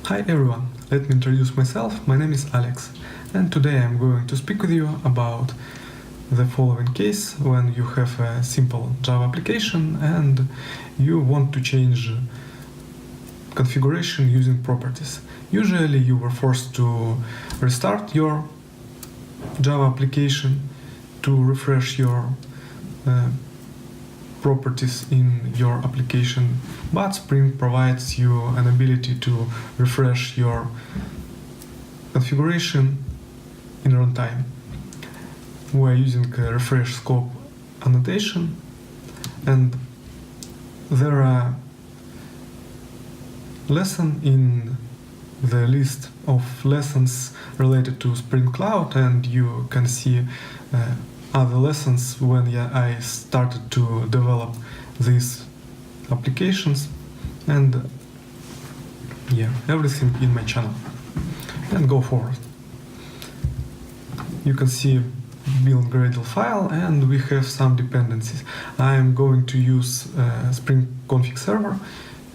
Hi everyone, let me introduce myself. My name is Alex, and today I'm going to speak with you about the following case when you have a simple Java application and you want to change configuration using properties. Usually you were forced to restart your Java application to refresh your properties in your application, but Spring provides you an ability to refresh your configuration in runtime. We're using a refresh scope annotation, and there are lessons in the list of lessons related to Spring Cloud, and you can see other lessons when I started to develop these applications, and everything in my channel. And go forward. You can see build Gradle file, and we have some dependencies. I am going to use Spring config server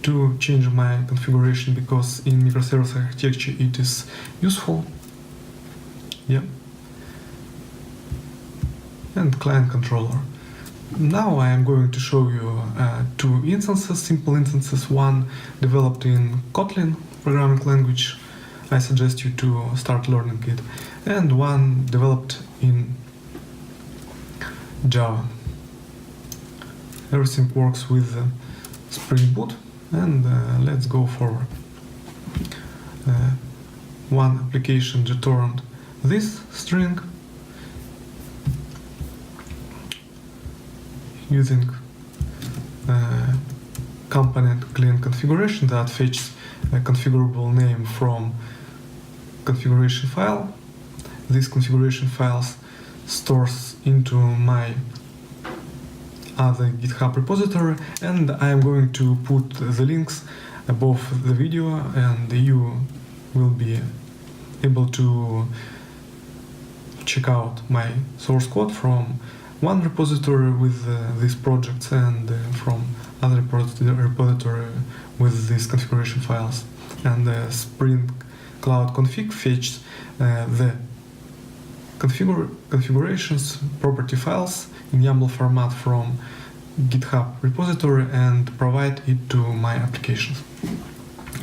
to change my configuration because in microservice architecture it is useful. And client controller. Now I am going to show you two instances, simple instances, one developed in Kotlin programming language. I suggest you to start learning it, and one developed in Java. Everything works with Spring Boot, and let's go forward. One application returned this string using component clean configuration that fetches a configurable name from configuration file. This configuration file stores into my other GitHub repository, and I am going to put the links above the video, and you will be able to check out my source code from one repository with these projects and from other repository with these configuration files. And the Spring Cloud config fetched the configurations property files in YAML format from GitHub repository and provide it to my applications.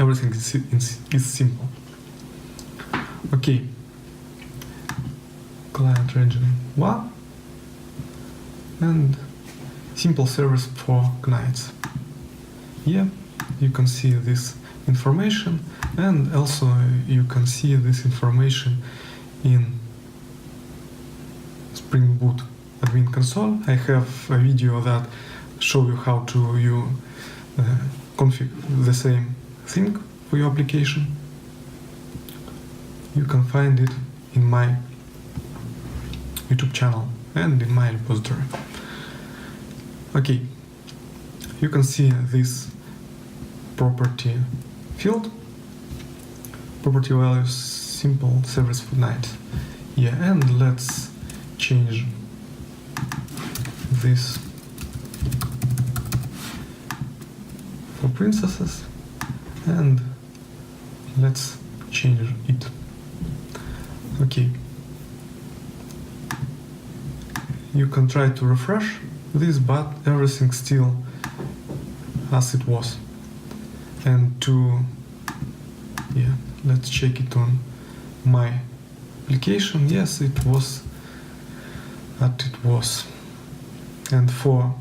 Everything is simple. Okay. Client region 1 and simple service for clients. You can see this information, and also you can see this information in Spring Boot admin console. I have a video that shows you how to configure the same thing for your application. You can find it in my YouTube channel and in my repository. Okay, you can see this property field, property values, simple service for night. And let's change this for princesses, and let's change it. Okay. You can try to refresh this, but everything still as it was. And let's check it on my application. Yes, it was as it was. And for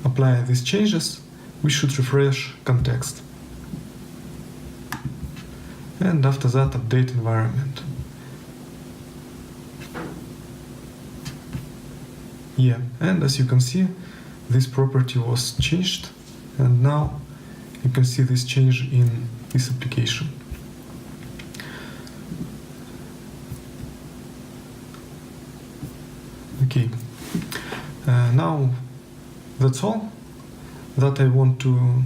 apply these changes, we should refresh context. And after that, update environment. And as you can see, this property was changed, and now you can see this change in this application. Okay, now that's all that I want to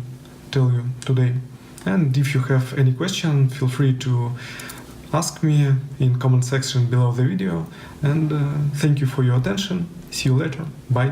tell you today. And if you have any question, feel free to ask me in comment section below the video. And thank you for your attention. See you later. Bye.